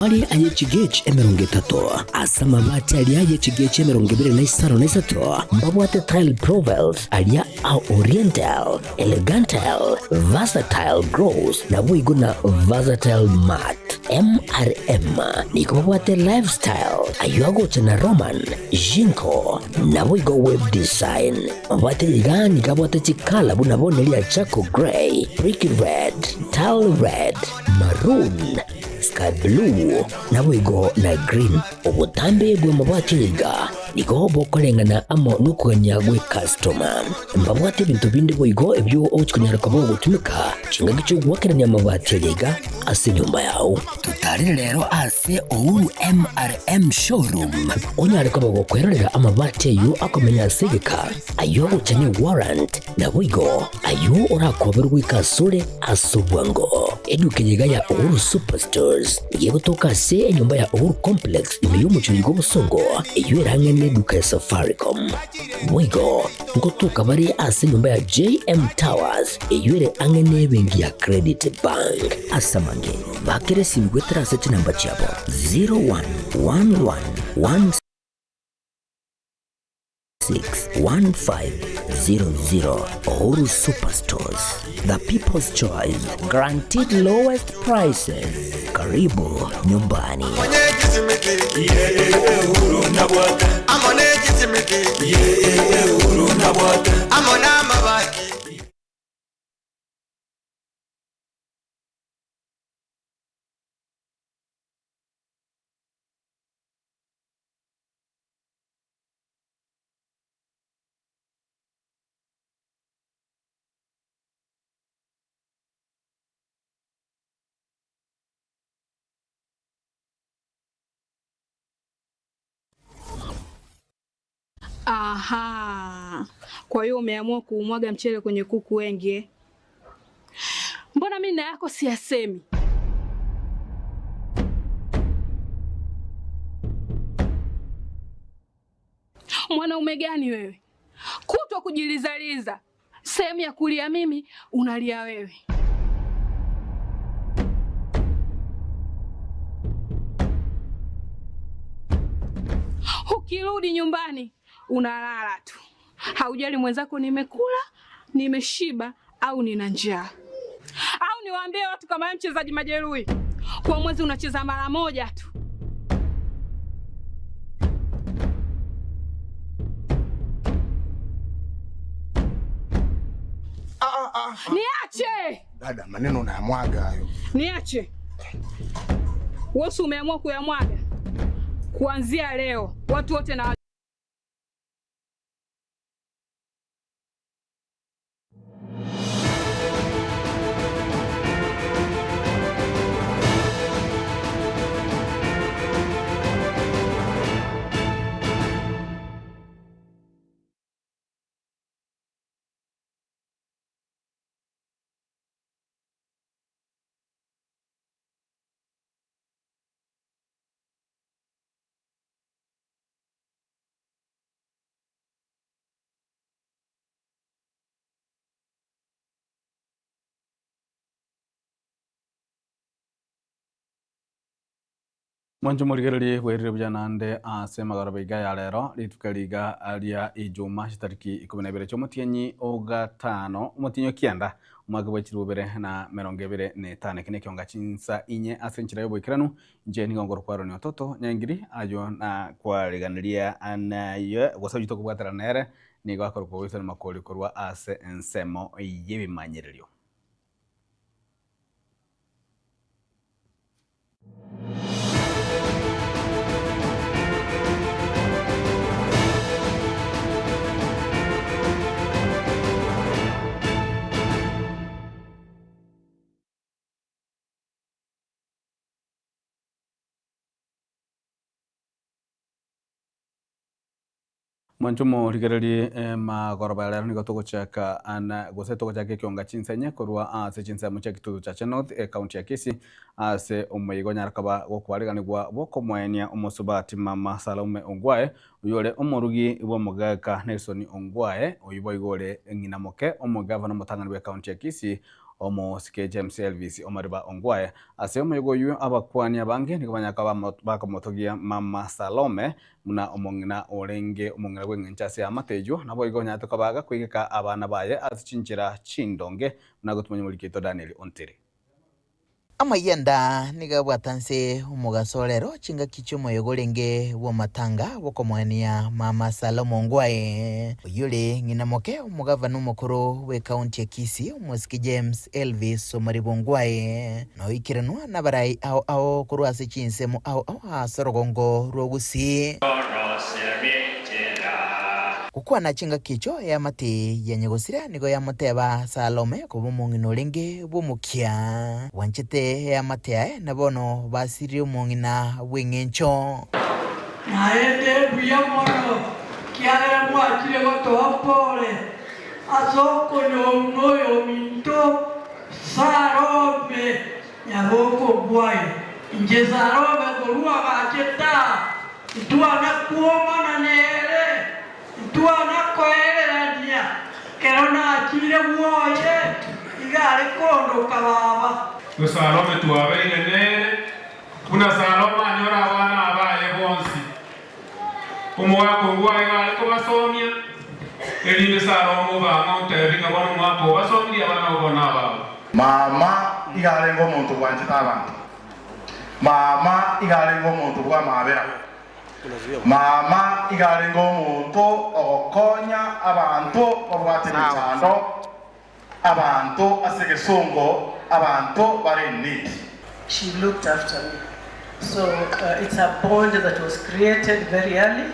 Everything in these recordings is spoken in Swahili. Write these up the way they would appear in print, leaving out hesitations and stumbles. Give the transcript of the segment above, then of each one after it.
Ali ayechigech emeronge tato asama bati alia ayechigech emeronge bire na isaro na isato mbabwate tile provels alia au oriental elegantal versatile grows na buigo na versatile mat MRM niko mbabwate lifestyle ayuago chana roman jinko na buigo web design mbabwate ligani kabwate chikala bunabone lia chako gray brick red tile red maroon sky blue na wigo na green obutambe bwe mabwatiriga niko bokolengana amo nukanya gwe customer mbabwate bintu bindi bwigo ebyo okunyara kabo gutumika kinga gicho gwakeranya mabwatiriga ase nyumba yawo tutari rero ase Uhuru MRM showroom onyara kabo gukwerera amabwate yu akomenya sigika ayo gukenye warrant na wigo ayo orakoberwa ikasure asubwango edukenyega ya Uhuru Superstores igiye gutoka se nyumba ya Uhuru Complex imiyo mucuri go busongo iyo eranye neduka ya Safaricom wigo ngotuka bari ase nyumba ya JM Towers iyo ere angene bengi ya Credit Bank asamange bakere simgwe trase chinamba chabo 0111161500 Uhuru Superstores, the people's choice, guaranteed lowest prices. Karibu nyumbani. Aha. Kwa hiyo umeamua kuumwaga mchele kwenye kuku wengi. Mbona mimi na yako siyasemi? Mwanaume gani wewe? Kutwa kujilizaliza. Sehemu ya kulia mimi, unalia wewe. Ukirudi nyumbani unalala tu. Haujali mwenzako nimekula, nimeshiba au nina njaa. Au niwaambie watu kama mchezaji majeruhi. Kwa mwezi unacheza mara moja tu. Niache! Dada, maneno unayamwaga hayo. Niache. Wewe umeamua kuyamwaga. Kuanzia leo watu wote na Mwanju murigereri werire byanande ase magara iga ya rero ritukariga aria ijuma tariki 12 cy'omutienyi ogatano umutinyo kianda umwaka wa 2025 kine kyonga chinsa inye ase nchira yoboikiranu nje ningongoro kwaro ni ototo nyangiri ayo na kwariganiria anaye gusabito kubwatara nere ni gwakorwa wese makori korwa ase ensemo yebimanyiririo. Mwanchumo rigereri magoroba rero nigo tugocheka ana gose tugocheka kyonga chinsenye korwa ase chinsemo cha kitudu cha North county ya Kisii ase omuyigo nyarakaba gokwariganirwa bokomwenia omosubati mama Salome Ongwae uyore omorugi ibo mugaka Nelson Ongwae uyibo igore ngina moke omugavana mutangani wa county ya Kisii omosike James Elvis Omariba Ongwae ase omoyogoyu abakwani abange nikobanyaka bakamotogia Mama Salome muna omong'ina orenge omong'ina gweng'enchase amatejo nabo igo nyate kabaga kwigeka abana baye azichinjira chindonge muna gutumanya mulikito Daniel Ontiri amayenda nigabwatanse umugasolero chinga kichumo yogolenge wo matanga bokomwania Mama Salome Ongwae yule nginamoke umugavana umukuru we county ya Kisii umosiki James Elvis Omariba Ongwae no ikiranwa nabarai ao kurwase chinsemo ao asorogongo rogusi ukwana chinga kicho ya mati ya nyegosira nigo ya muteba Salome kuba mungino lenge bumukia wanchete ya mati ae nabono basiri mungina wengencho naende buya mono kiagera mwachire gotopole asoko no minto Salome nyaboko bwai nje Salome kolua gacheta tuana kuoma na nere tuana koelania kerona achire bwoye igare kondo kababa Salome tuwabeire nere kuna Salome anyora abana abaye bonsi umwako ngwaye gale ko basomya elinde Salome banga utebinga bano mwako basomya abana ubona babo mama igale ngo muntu bwanjita abantu mama igale ngo muntu bwa mabera mama igale ngo muntu okonya abantu obwatenechano abantu asegesongo abantu bari in need. She looked after me. So it's a bond that was created very early.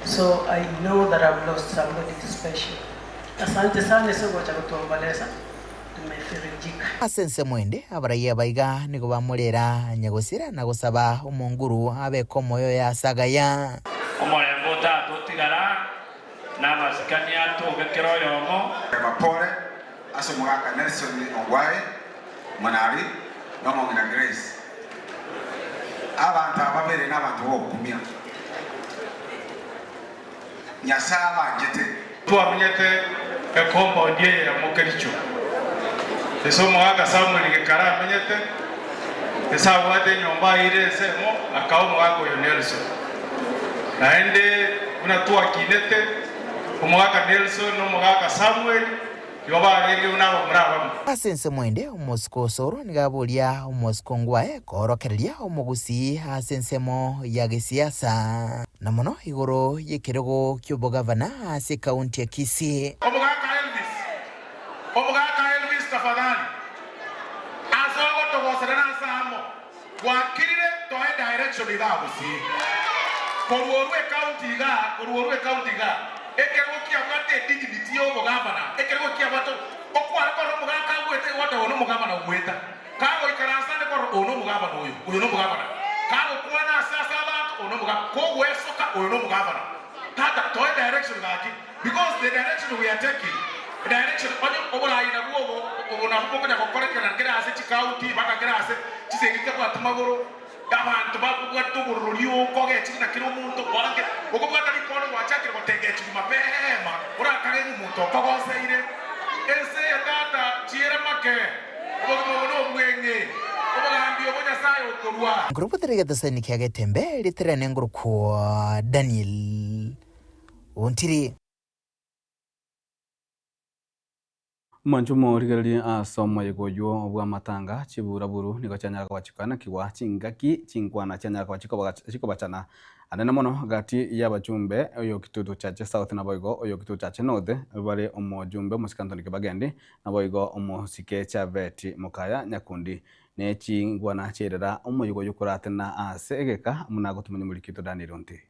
So I know that I've lost somebody special. Asante sana sogo cha kutuomboleza. Tumefirijika. Asense mwende abaraiya baiga nigo bamurera nyagosira na gusaba umunguru abe komoyo ya sagaya. Omorembo tatu tigara na masikani atu gekero yomo. Mapole aso mugaka Nelson Ongwae Manari no mongina Grace. Abantu ababere n'abantu bokumya. Nyasaba njete. Tuamenyete ekombo ndiye ya mukericho. Eso mugaka Samuel gekara amenyete. Esa wate nyomba ile semo akao mugaka yo Nelson. Naende una tua kinete mugaka Nelson no mugaka Samuel yoba rege unabo muraba. Asense mwende umusko soro nigabulia umusko Ongwae korokereria umugusi asensemo ya gisiasa na mono igoro yekirego ky'ubugavana ase county ya Kisii. Omugaka Elvis tafadhali azogo togoserana samo wakirire toe direction igabusi koruorwe county ga ekero kiabate dignity yo gavana ekero kiabato okwara ko mugaka gwete wata ono mugavana gweta kago ikaransa ne ko ono mugavana uyo no mugavana kago kwana sasa abantu ono mugavana ko wesoka ono mugavana tata toe direction gaki because the direction we are taking direction onyo obula ina buobo obona bukonya ko korekera ngera ase county baka ngera ase chisengite kwa tumagoro abantu bakugatubururiyo koge china kiro muntu wange ukubwata likono wachakira kotegetse mapema urakage umuntu kogoseire ese yatata chira make obono obwenge obogambi obonya sayo okorwa Grupo terega tsani kyage tembe literane nguruko Daniel Ontiri Manchumo rigali asoma yegoyo obwa matanga chiburaburu niko chanyaka kwachikana kiwa chingaki chingwana chanyaka kwachiko bachana anena mono gati y'abajumbe oyo kitutu chache South na boigo oyo kitutu chache North bale omojumbe musikantoni kibagendi na boigo omosike chaveti mukaya nyakundi ne chingwana cherera omoyigo yukuratena ase egeka munago tumenye mulikito Daniel Ontiri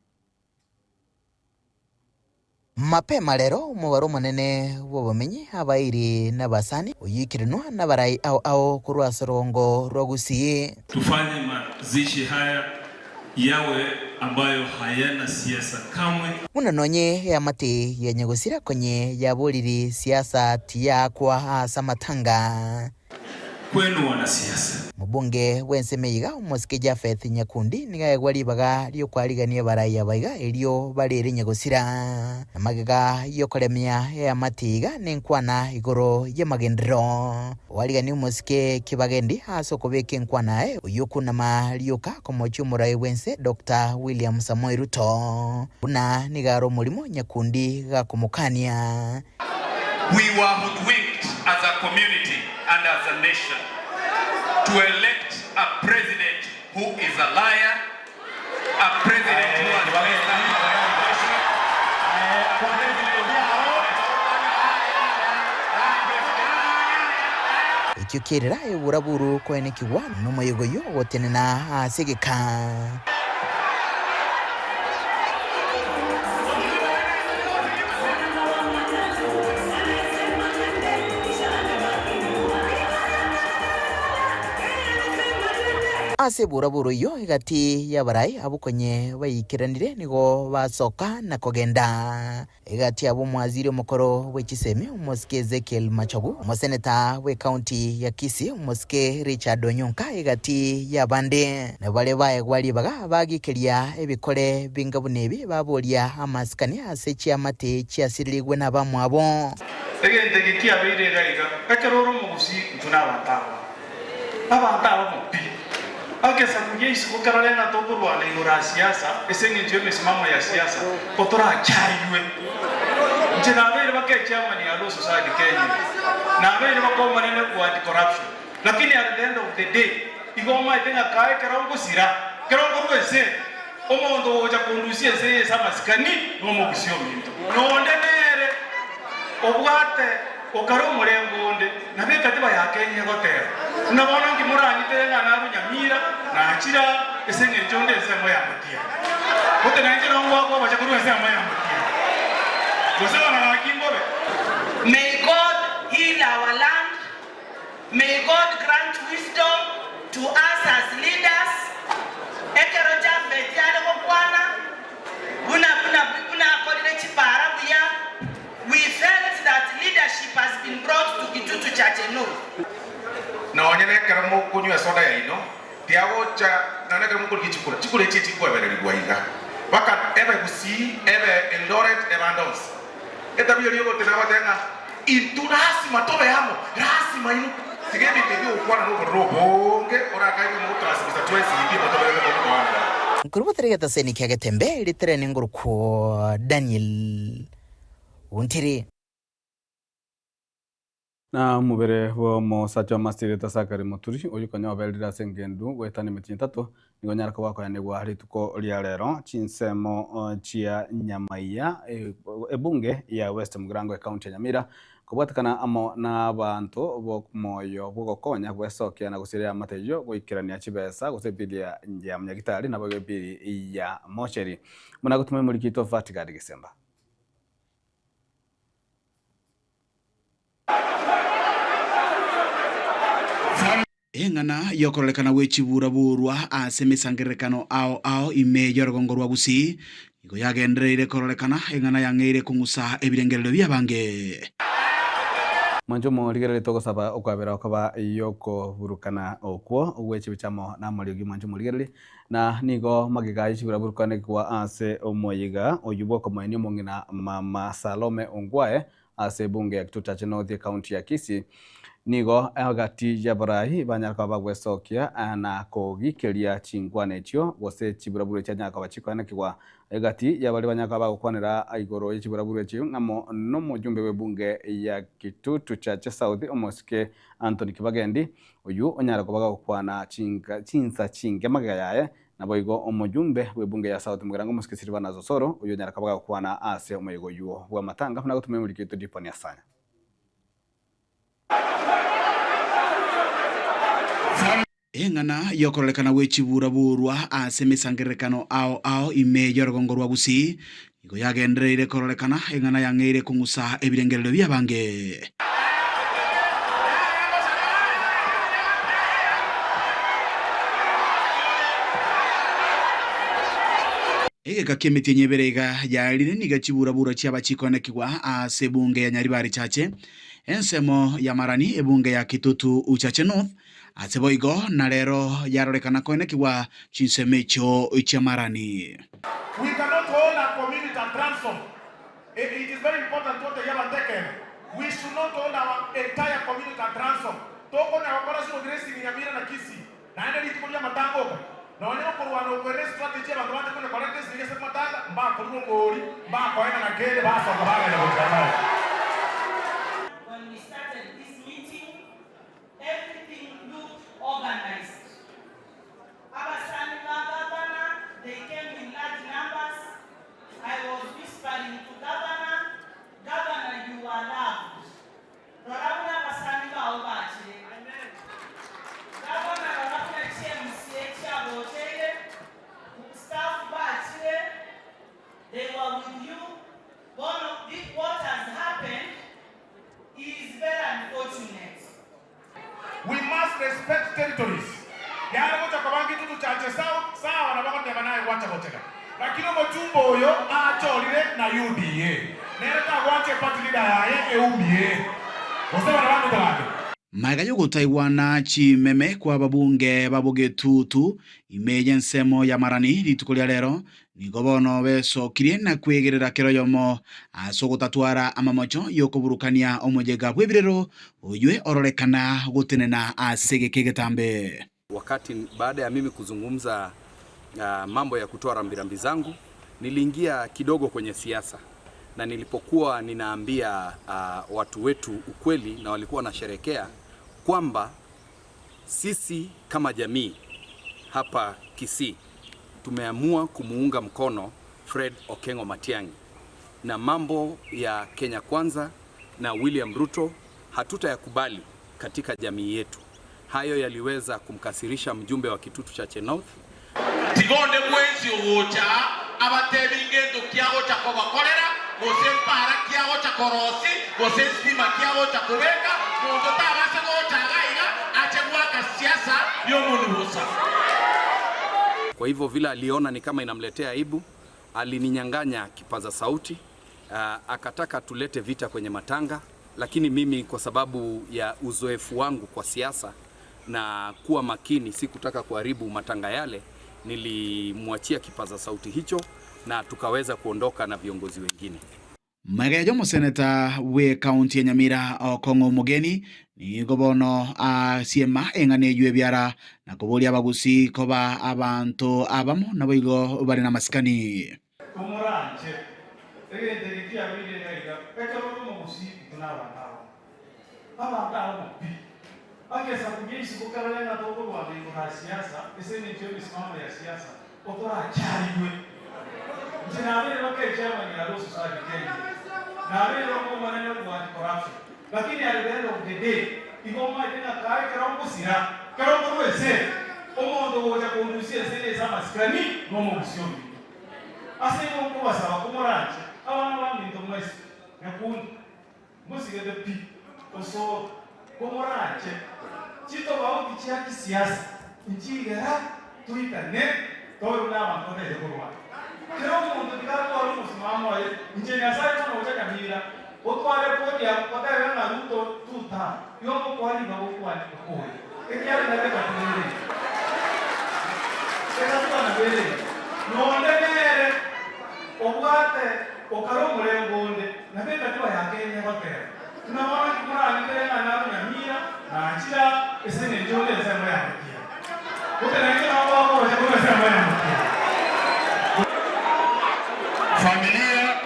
mapema lero umubare munene w'obumenyi abairi n'abasani uyikirinwa n'abarai ao kurwa sorongo rogusiye. Tufanye mazishi haya yawe ambayo hayana siasa kamwe. Munanonye ya mate ya nyegosira kwenye ya boliri siasa tiya kwa samatanga. kwenu wanasiasa. Mubunge wensemeiga Omosike Japheth Nyakundi nigaegwa ribaga ryo kwarigania baraya baiga elio barere nyagosira na magega yo koremia ya matiga nenkwana igoro ya magendero warigania Omosike Kibagendi asokobeke nkwana uyukuna marioka komochu murai wense Dr. William Samoei Ruto una nigaro mulimo Nyakundi gakomukania. We were hoodwinked as a community and as a nation to elect a president who is a liar, a president who has messed up our Ichukirira uraburu kwene kiwa n'umuyogoyo wotenena asegeka. Ase buraburu yo igati yabarai abukonye bayikiranire nigo basoka na kogenda igati abo mwaziri mukoro w'ekisemi Omosike Ezekiel Machogu umuseneta we county ya Kisii Omosike Richard Onyonka igati yabande na bale baegwali baga bagikeria ebikore bingabunebi babolia amaskani asechi amate chiasirirwe nabamwabo egende gikiabire gaiga kakeroro mugusi tunabatawa abatawa mupi akesa kujeshi kukaralena toburwa na igora siasa esengi nje mesimamo ya siasa potora chaiwe njena bere bakecha mani ya Law Society Kenya na bere bakoma nene kwa corruption lakini at the end of the day igoma itenga kae kerongo sira kerongo rwese omondo oja kondusie se samasikani no mugusio minto no ndenere obwate okaro murengonde nabe katiba ya Kenya gotera nabona ngimurani tenga na runyamira na achira esenge njonde semo ya mutia bote na njira ngwa kwa bachakuru semo ya mutia kusema na kimbobe. May God heal our land. May God grant wisdom to us as leaders. Ekeroja fetiale ko kwana buna kodire chipara buya. We felt that leadership has been brought to Kitutu Church North. Na wanyene karamo kunywa soda ya ino tiago cha nana karamo chikura chichi kwa bere ligwaiga baka ebe kusi ebe Eldoret Evandons eta bio liyo tena watenga inturasi matobe amo rasi mainu tigebi tebio ukwana no robonge ora kaiwe mo transmisa twesi ibi matobe ebe kwa wana Nkurubu terega seni kiage tembe litere nguru ko Daniel Untiri na mubere wo mo sacho mastire tasakari moturi oyukonya obelira sengendu wetani metintatu nigo nyarako wako yanegwa hari tuko lia rero chinsemo chia Nyamaiya ebunge ya West Mugirango county ya Nyamira kubwatakana amo na bantu bo moyo bugokonya gwesokia na gusiria matejo goikirania chibesa gusebilia ya mnyagitari na bogebiri ya mocheri muna gutume mulikito Vertical Gisemba engana yokorolekana wechiburaburwa asemesangerekano ao ime yorogongorwa busi igo yagendereire korolekana engana yangeire kungusa ebirengerero byabange manjo mo ligere toko saba okwabera okaba yoko burukana okwo wechi bichamo na moliogi manjo mo ligere na nigo magiga yishibura burukane kwa ase omoyiga oyubo ko maeneo mongina Mama Salome Ongwae ase bunge ya Kitutu Church North county ya Kisii nigo agati jabarai banyaka bagwesokia na kogikeria chingwane etio gose chiburaburu cyanyaka bachikwana kigwa agati yabali banyaka bagukwanira igoro y'chiburaburu etio ngamo no mujumbe webunge ya Kitutu Church South Omosike Anthony Kibagendi uyu onyara kubaga kwana chinsa chinge magayaye nabo igo omujumbe webunge ya South Mugirango Omosike Silvana Zosoro uyu onyara kubaga kwana ase omuyigo yuo wa matanga na gutume muri Kitutu diponi asanya engana yokorolekana wechiburaburwa asemesangerekano ao ime yorogongorwa busi igo yagendereire korolekana engana yangeire kungusa ebirengerero byabange egeka kemiti nyeberega yarire niga chiburabura cy'abachikonekirwa ase bunge ya Nyaribari Church ensemo ya marani ebunge ya Kitutu Uchache North aseboigo na rero yarorekana koenekiwa chinsemecho cha marani. We cannot hold a community and transform. It is very important what they have taken. We should not hold our entire community and transform. Toko na wakora sio dressing ya Nyamira na Kisii. Na ende litukulia matango. Na wanyo kurwana ukwene strategy ya bandwate kuna correct sisi sema matanga mbako ngori mbako ena na kele basa kwa baga ya kutana. When we started this meeting, everything looked organized. Our governor, they came in large numbers. I was whispering to governor, Governor, you are loved. Governor, staff, they were with you. What has happened is very unfortunate. We must respect territories. Yale moja kwa bangi tutu chache sawa na bako teba naye wacha goteka. Lakini mochumbo oyo acholire na UDA. Nereta wache party leader yaye EUBA. Osema na bantu tabande. Magayo gutaiwana chimeme kwa babunge babugetutu imeje nsemo ya marani litukulia lero nigo bono besokirie na kwegerera keroyomo asogotatwara amamocho yokuburukania omujega bwebirero oywe ororekana gutenena asege kegetambe. Wakati baada ya mimi kuzungumza mambo ya kutoa rambirambi zangu, niliingia kidogo kwenye siasa, na nilipokuwa ninaambia watu wetu ukweli na walikuwa wanasherekea kwamba sisi kama jamii hapa Kisii tumeamua kumuunga mkono Fred Okengo Matiang'i, na mambo ya Kenya Kwanza na William Ruto hatutayakubali katika jamii yetu. Hayo yaliweza kumkasirisha mjumbe wa Kitutu Uchache North. Tigonde mwenzi uocha abatebingendo kiago cha kubakorera gose para kiago cha korosi gose stima kiago cha kubeka mundu tabase go chagaiga achagua kasiasa yo mundu husa. Kwa hivyo vile aliona ni kama inamletea aibu, alininyang'anya kipaza sauti, akataka tulete vita kwenye matanga, lakini mimi kwa sababu ya uzoefu wangu kwa siasa na kuwa makini, sikutaka kuharibu matanga yale, nilimwachia kipaza sauti hicho na tukaweza kuondoka na viongozi wengine. Magayo museneta we county ya Nyamira Okongo Mugeni ni gobono siema engane yue biara na kubuli abagusi koba abantu abamo naboigo bari na masikani. Kumuranje egende ya bile ngaiga ekero mu musi tunabandao abandao bi akesa kugisi kukarana toko kwa bingo ha siasa ese ni ndio misimamo ya siasa otora chariwe jinabele wake chama ni alo society Kenya na wale wako maneno kwa corruption lakini at the end of the day igoma tena kai karongo sira karongo wese omondo woja kondusia sele za maskani nomo busioni ase ngo kwa sawa kumoranje abana bambi ndomwese yakundi musige de pi oso kumoranje chito bao kichia kisiasa nchigera tuitane toyo na makonde de kurwa kero mundu tikaro wa musimamo ye njenya sai tano ucha Nyamira otware podi ya kotara na Ruto tuta yomo kwali babo kwani ko ekiari na beka tuli sasa na bele no ndere obwate okaro murengonde na beka twa ya Kenya bakera tunaona kimura nikera na Nyamira na achira esene njole sema ya kia utenenge na babo wa chakula sema ya familia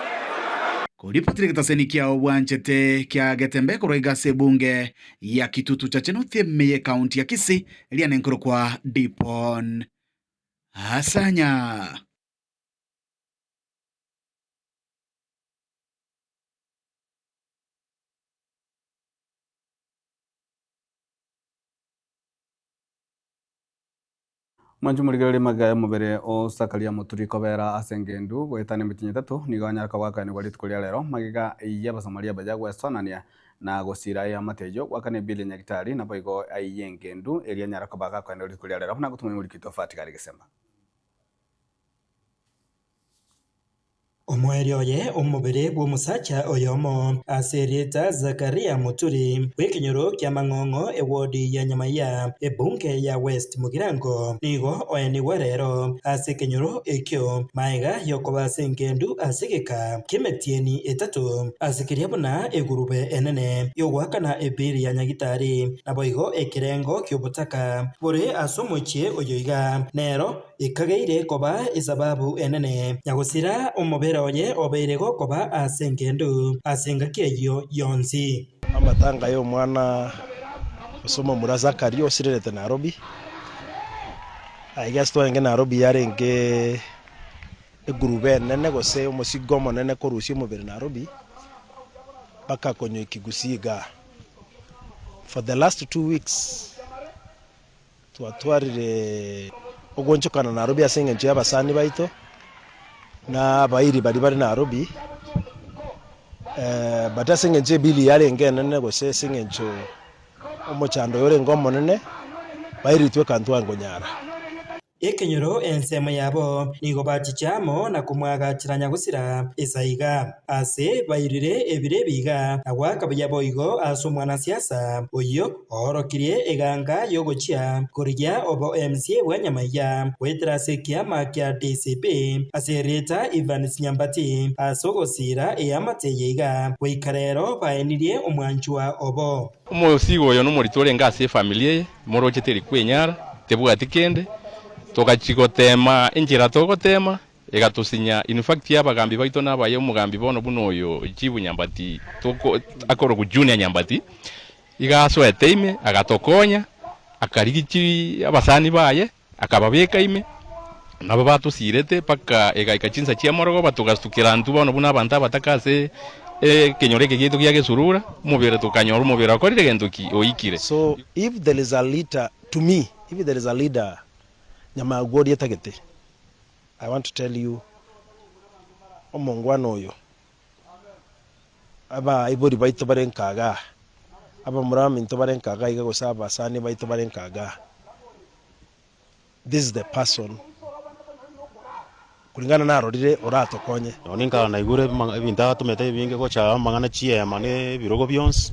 Kuripotire kitaseni kia obwanchete kia getembe kuroiga sebunge ya Kitutu Uchache North meye county ya Kisii liane nkuru kwa Dipon Asanya. Manjumurigari magaya mubere o sakalia muturiko bera asengendu gwetane mitinye tatu niganya kawaka ni gwalitu kulia lero magiga yaba Somalia bajagwa sonania na gosira ya matejo wakane bile nyakitari na boigo ayengendu elia nyaraka baka kwa ndi kulia lero na gutumwe muri kitofati kali gesemba Omweri oye omubiri bw'omusacha oyomo asereta Zakaria Muturi w'ekinyoro kya Mang'ong'o ewodi ya Nyamaiya ebunge ya West Mugirango nigo oeniwe rero ase ekinyoro ekio maiga yokoba ase engendu asigeka kimetieni etatu asikiria buna egurube enene yogwakana ebiri ya nyagitari nabo igo ekirengo kiobutaka buri ase omochie oyoiga nero ikageire koba esababu enene nyagusira omubere oye obeire gokoba ase engendu ase engaki eyo yonsi amatanga y'omwana osoma mura Zakaria osirerete Nairobi aiga twenge Nairobi yarenge egurube enene gose omosigo omonene korusia omubere Nairobi baka konyo ikigusiga for the last 2 weeks twatwarire ogonchokana Nairobi ase eng'encho y'abasani baito na abairi bari Nairobi but ase eng'encho ebili yarenge enene gose ase eng'encho omochando yorenga omonene bairitwe kantu angonyara ekenyoro ensemo yabo nigo bachichamo na kumwagachira nyagusira esaiga ase bairire ebire biga agwaka byabo ase omwana siasa oyo orokirie eganga yogochia korigia obo MCA wa Nyamaiya wetera ase kiama kia DCP ase reta Evans Nyambati ase ogosira eamateye iga weikarero baenirie omwanchwa obo omosigo oyo nomorito orenga ase familia morochete rikwenyara tebwati kende tokachigotema enjira togotema egatusinya in fact yabagambi baito nabaye omugambi bono buno oyo Chibu Nyambati toko akoro ku Junior Nyambati igaso eteime agatokonya akarigichi abasani baye akababeka ime nabo batusirete paka egaikachinsa chia morogo batugastukira ntu bono buna abantu abatakase kenyoreke gitu kiage surura mubere tukanyora mubere akorire gentuki oikire. So if there is a leader, to me, if there is a leader Nyamagori etagete, I want to tell you omongwana oyo aba ibori baito barenkaga aba murami into barenkaga iga gosaba sani baito barenkaga. This is the person kulingana na rodire oratokonye oninka na igure ebinta tumete binge gocha mangana chie mane birogo byons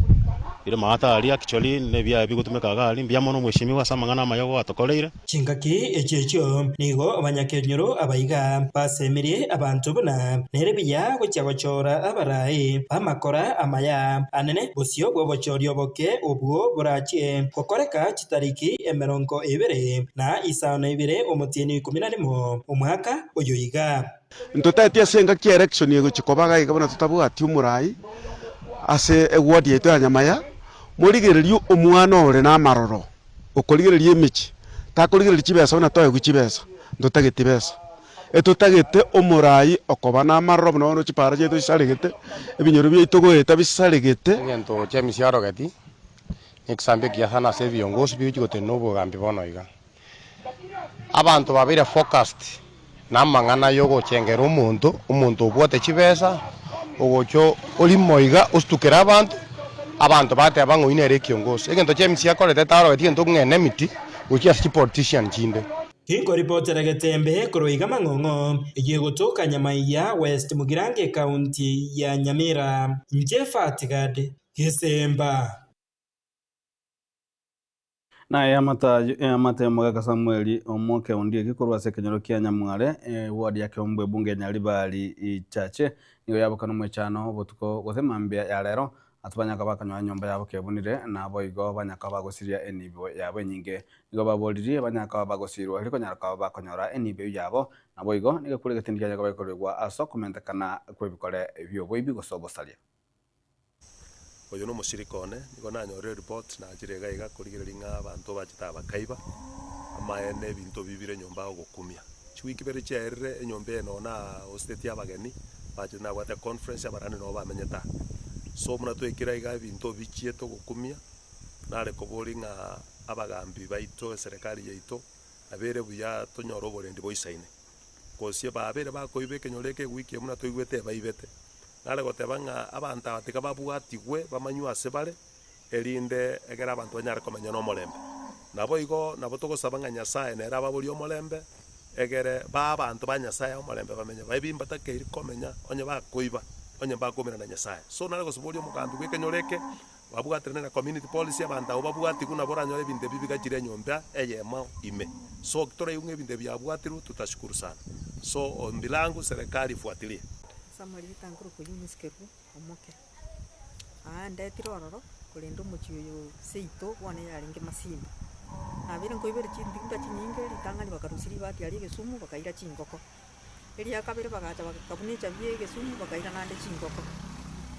bire mata ali actually ne bya bigutumekaga ali mbyamo mweshimiwa samangana mayogo atokoleire chingaki echecho nigo abanyakenyoro abaiga basemirie abantu buna nerebiya gochagachora abarai bamakora amaya anene busio bwobochorio boke obwo burachie kokoreka chitariki 20 na isano 2 omutieni 11 omwaka oyoiga ntotatia senga ki election yego chikobaga igabona tutabwati umurai ase eward yetu ya Nyamaiya murigererio omwana ore na maroro okorigererio emichi takorigererio chibesa ona toye guchibesa ndotagete besa etotagete omurai okoba na maroro no chipara chetu isaregete ebinyoro byeitogoeta bisaregete ngento chemisiaro gati example kia sana se viongozi biuchigote nobo gambi bono iga abantu babire focused namangana yogo chengera omuntu obwote chibesa ogocho oli moiga ostukera abantu bate abangoine ere kiongozi egento chemisia korete taro gati gento ngene miti uchi politician chinde Kingo reportera Getembe kuroiga Mang'ong'o igigotoka Nyamaiya West Mugirange County ya Nyamira Njefatigad Gisemba na yamata Mugaga Samuel omoke ondie gikorwa se kenyoro kia Nyamware ward yake ombwe bunge Nyaribali ichache niyo yaboka no mwechano botuko gosemambia ya rero atubanyaka bakanywa nyomba yabo kebunire na boigo banyaka bagosiria enibo yabo nyinge nigo baboliriye banyaka bagosirwa ariko nyaraka bakonyora enibo yabo na boigo nigo kurege tindiya nyaka bakorwa aso kumentekana kwebikore ebyo boibi gosobosalia oyo no musirikone nigo nanyore report na jirega iga kurigereria abantu bachita bakaiba amaene ebinto bibire nyomba ogokumia chwiki bere cherere enyomba eno na hostet y'abageni bachina gwate conference abarani no bamenyeta so muna twekira iga ebinto bichieto gokumia nare koboringa abagambi baito serikali yaito abere buya tonyoro borendi boisaine kosie babere bakoibe kenyoreke wiki muna toigwete baibete nale gotebanga abantu abatika babwatigwe bamanywa asebare erinde egera abantu banyare komenya no molembe nabo igo nabo togosabanga Nyasaye nera baburi omolembe egere ba abantu ba Nyasaye omorembe bamenya baibimba takeiri komenya onye bakoiba onye bakomera na Nyasaye so nare gosubori omugambi gwekenyoreke babwatere na community policy abantu abo babwati kuna boranyore binde bibigakire nyomba eyema ime so kitore yunge binde byabwatiru tutashukuru sana so ombi langu serikali ifuatilie Samuel bitanguru kuyumiskeru omoke ndetiro ororo kulinda omochiyo seito bone yaringe masimba nabire ngoibere chindimba chinyinge litangani bakarusiri bati ali Gesumu bakaira chingoko elia kabire bagacha bakabune chabye Gesumu bakaira nande chingoko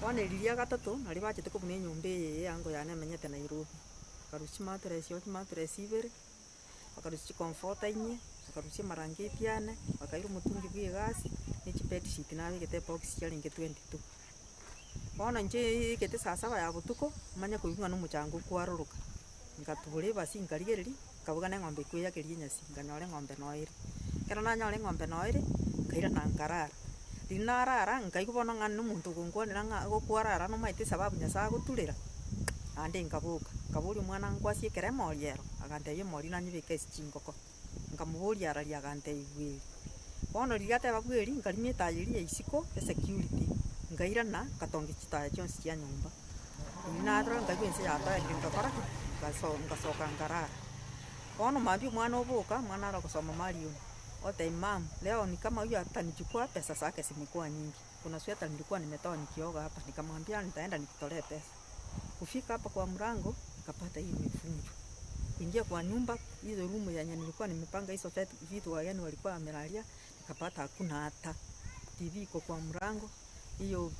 wane lilia gatatu nali bachete kubune nyombe yango yane menyete Nairobi karusi matres ibere bakarusi comforta inye bakarusi marangeti yane bakaira mutungi bwe gasi ni chipeti sheet nawe gete box chalinge 22 bona nje gete sasa ya butuko manya kuyunga no muchango kwaroroka ngatubure basi ngarigereri kabuga na ngombe kuya kiri nyasi nganyore ngombe noire kana nanyore ngombe noire kaira nangarara dinarara ngaikubona ngana n'umuntu gungwanira ngo kwarara no maite sababu Nyasaye gutulira ande ngabuka kaburi mwana ngwasi keremo yero agante ye mori nanyibike chingoko ngamuburi arali agante iwe bono rigate babweri ngarimye tayiri isiko security ngaira na katongi chitaya chonsi ya nyumba inadro ngagwense yata ngakora ngasoka ngarara bono mabi mwana obuka mwana ara kusoma Mario ote imam leo ni kama huyu atanichukua pesa zake zimekuwa nyingi kuna sweta nilikuwa nimetoa nikioga hapa nikamwambia nitaenda nikitolee pesa kufika hapa kwa mrango nikapata hii mifunjo kuingia kwa nyumba hizo rumu yenye nilikuwa nimepanga hizo vitu wageni walikuwa wamelalia nikapata hakuna hata TV iko kwa mrango hiyo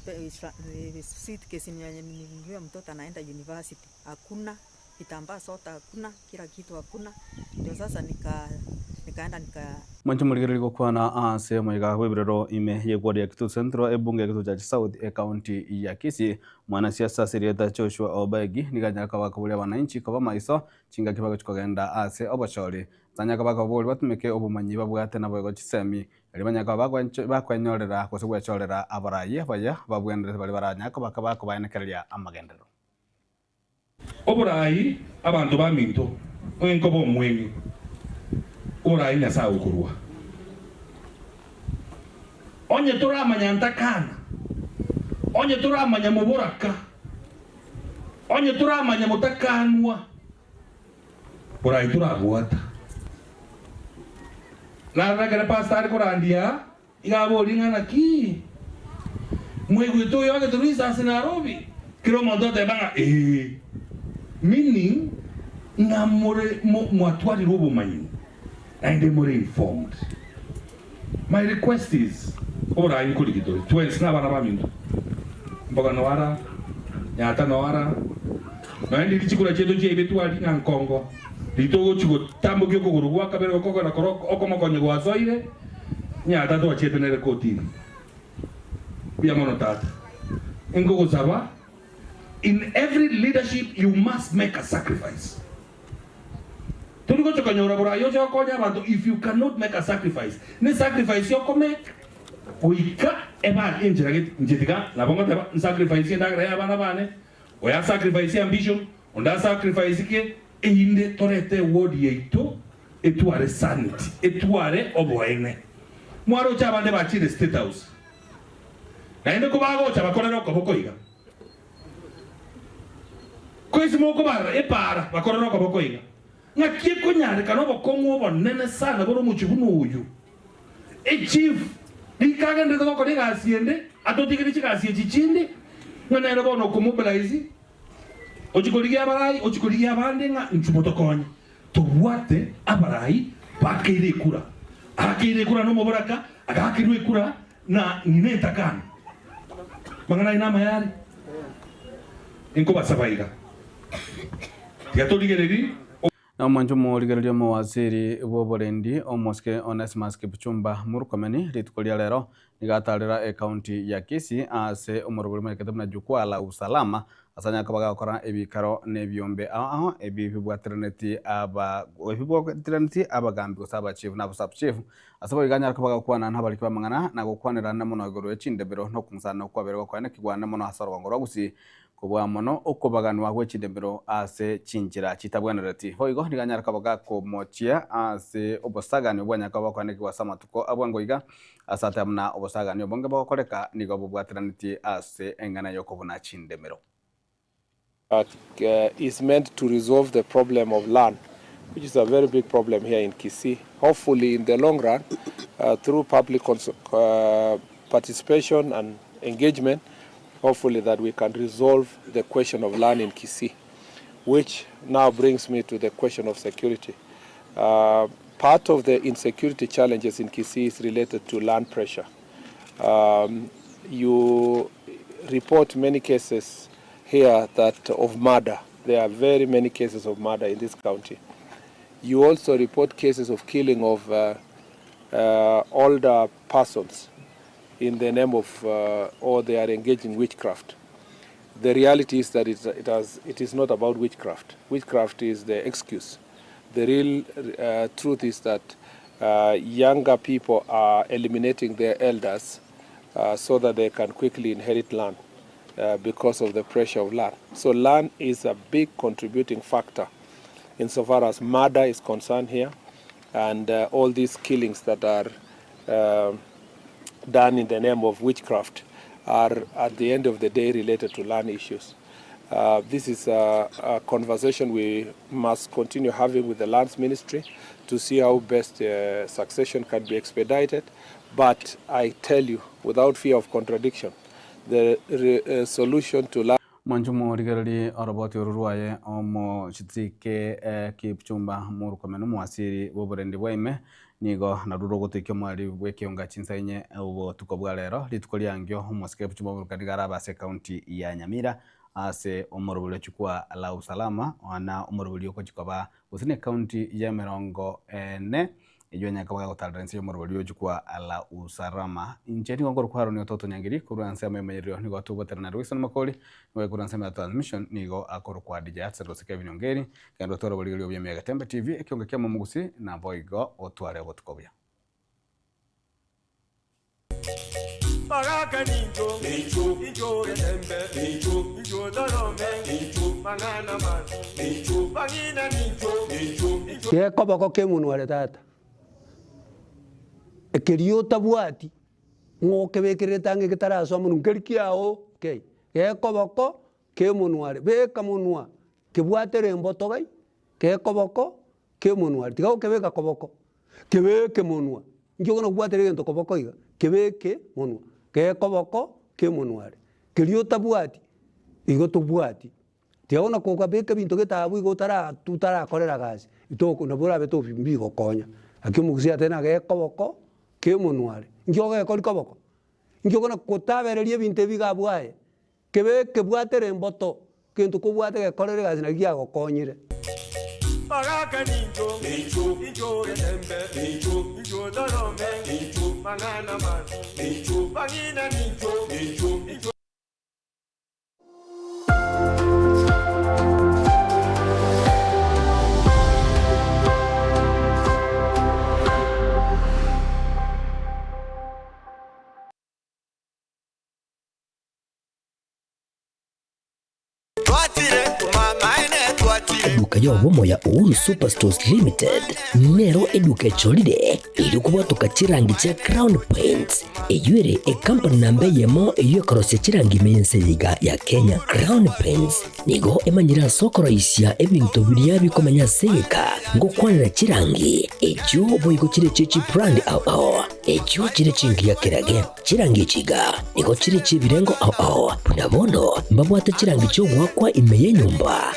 suitcase yenye nilinunua mtoto anaenda university hakuna kitambaa sota hakuna kila kitu hakuna ndio sasa nikaenda Mwancho muligeri gukwana sehemu ya Wibirero ime yegwari ya Kitutu Central ebunge ya Kitutu South county ya Kisii mwanasiasa Sirieta Joshua Obegi niganyaka bakabulia wananchi kwa maiso chinga kibago chikogenda ase obachori tanyaka bakabuli batumike obumanyi babwate nabo ego chisemi libanyaka bakwanyorera kosebwa chorera abaraye baya babwendere bali baranyaka bakabako bayenekereria amagendero oburayi abantu baminto enko bomwengi ora Nyasaye ukurwa onye turamanya ntakana onye turamanya muboraka onye turamanya mutakanwa ora turabwata na ragara pastor korandia igabori ngana ki mwegwito yoge turisa Nairobi kiro mondo te banga meaning ngamore mwatwari robo manyi and they more informed. My request is, ora inkuligito, twins na bana baminto. Mboga noara, nyata noara. Na ndi chikula chetu je betu ali na Kongo. Dito chiko tambo gyoko gurugwa kabere koko na koroko okoma konye gwa soire. Nyata to chetu ne rekoti. Bia monotata. Ingo zaba. In every leadership you must make a sacrifice. If you cannot make a sacrifice, ne sacrifice yoko make oika eba injiragit njitika na bongo teba sacrifice ndagra ya bana bane oya sacrifice ambition onda sacrifice ke inde torete wodi yeito etuare sanity etuare oboene mwaro cha bande ba chile state house na inde kubago cha bakorero ko bokoiga kwezi moko bara epara bakorero ko bokoiga ngakie kunyare kanobo kongo bonene sana boro muchibuno uyu chief nikaga ndiko ko ninga asiende atotike chikasie chichinde ngana ero bono kumobilize ochikoligia abarai ochikoligia abande nga nchumotokonya tubwate abarai bakire kura akire kura no muboraka akakirwe kura na nineta kana mangana ina mayari inko basabaiga yatoligereri na mwanjo muligereria mawaziri boborendi omoske Onesimus Kipchumba murukomeni ritukolia lero nigatarira county ya Kisii ase umuruguru mekete na jukwaa la usalama asanya kabaga kora ebikaro nebyombe aho ebibwatreneti abagambi kusaba chief na sub chief asaba iganya kabaga kwana ntabali kibamangana na gukwanira na muno igoro echinde bero no kunsana kwa bero kwa nekigwana muno hasarwa ngoro gusi kubwa mono ukubaganwa gwechindembero ase chinjira chitabwanereti hoigo niganyara kabaga komochia ase obosagani obwanyaka bakwaniki kwa samatuko abwangoiga asatamna obosagani obonge bakoreka nigo bubwatiraniti ase engana yokobuna chindembero. Is meant to resolve the problem of land, which is a very big problem here in Kisii. Hopefully, in the long run, through public participation and engagement, hopefully that we can resolve the question of land in Kisii, which now brings me to the question of security. Part of the insecurity challenges in Kisii is related to land pressure. You report many cases here that of murder. There are very many cases of murder in this county. You also report cases of killing of older persons in the name of, or they are engaged in witchcraft. The reality is that it is not about witchcraft. Witchcraft is the excuse. The real truth is that younger people are eliminating their elders so that they can quickly inherit land. Because of the pressure of land. So land is a big contributing factor insofar as murder is concerned here, and all these killings that are done in the name of witchcraft are at the end of the day related to land issues. This is a conversation we must continue having with the lands ministry to see how best succession can be expedited. But I tell you, without fear of contradiction, the solution to land. Manjumo rigarali arabati ururuaye omo chitike kipchumba muru komenu mwasiri woburendi bwaime nigo naruro gotekyo mwari wekionga chinsainye ubo tukobwa lero litukoli angyo omosike pchumba muru kadigara base county ya Nyamira ase omorobule chukwa la usalama wana omorobule yoko chikoba usine county ya Merongo ene Ijonya kabaga kotalrensi omorobule chukwa la usalama incheni ngoro kwaro ni ototo nyangiri kuransa memerio nigo tubo terna Wilson Makoli nigo kuransa me transmission nigo akoro kwa DJ Atero Kevin Ongeri kando toro boligo bya Mega Tembe TV ekionga kya mugusi na boigo otware botukobya Magaka ninjo, ninjo getembe, ninjo dorome, mangana man, bangina ninjo. Ke koboko ke munware tata. Ekerio tabwati. Ngoke bekere tange kitaraso munu nkerkiao, okay. Ke koboko ke munware, beka munwa. Ke bwatere mbotogai, ke koboko ke munware. Tiga ke beka koboko. Ke beke munwa. Njo no bwatere ngento koboko iga. Ke beke munwa. Ke koboko ke munware kirio tabwati igo tubwati tiona ko kabeka bintu getabu igo tutara korera gazi itoko na bora beto bimbigo konya akimugusia tena ke koboko ke munware njoge ko koboko njogo na kotabererie bintu bigabwae kebeke bwatere mboto kintu kubwate ke korera gazi na giago konyire Magaka ninjo, ninjo getembe, ninjo dorome, mangana man, bangina ninjo. Eduka yobomo ya Uhuru Superstores Limited nero eduka cholide ili kubwatuka chirangi cha Crown Paints eyure company nambe yemo iyo karose chirangi mense liga ya Kenya. Crown Paints nigo emanyira sokoro isya ebintu biriya bikomanya seka ngo kwanira chirangi ejo boyiko chire chichi brand ao ejo chire chingi ya kirage chirangi chiga nigo chire chibirengo ao punabono mbabwata chirangi cyo gwakwa imeye nyumba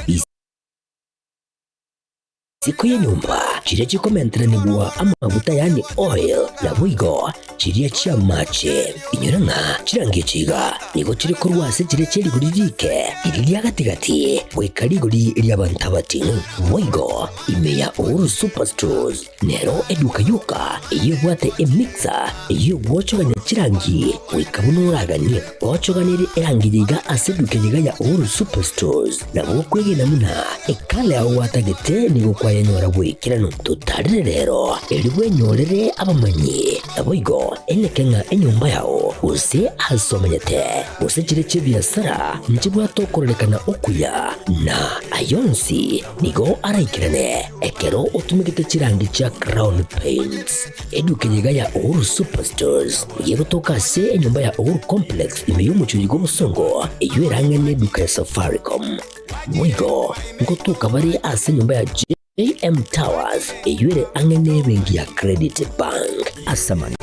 siku ya nyumba chire chikomenteranibwa amavuta yani oil na bwigo chiriya chia mache inyoranga chirangi chiga nigo chiri korwase chire chiri guririke iriya gatigati wekarigori lyabantabati bwigo imeya Uhuru Superstores nero eduka yuka iyo bwate emixer iyo bwochoganya chirangi wekabunuraganye bwochoganire erangi yiga aseduke yiga ya Uhuru Superstores na bwokwege namuna ekale aho watagete nigo kwa yenyora bwikirano tutarire rero eri bwenyorere abamanyi na bwigo enekenga enyumba yao use asomanyete use chireche biasara nchibwa tokorelekana okuya na ayonsi nigo araikirane ekero otumikite chirangi cha Crown Paints edukenyega ya Uhuru Superstores yegotoka se enyumba ya Uhuru Complex imeyumuchuyi gobusongo eyuerange ne duka ya Safaricom mwigo ngotuka bari ase nyumba ya AM Towers eyuere angene bengi ya Credit Bank asamange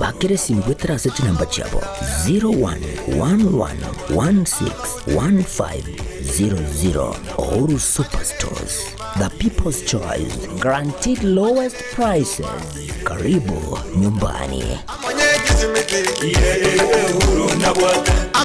bakere simu gweterase chinamba chabo 0111161500 Uhuru Superstores, the people's choice, guaranteed lowest prices. Karibu nyumbani.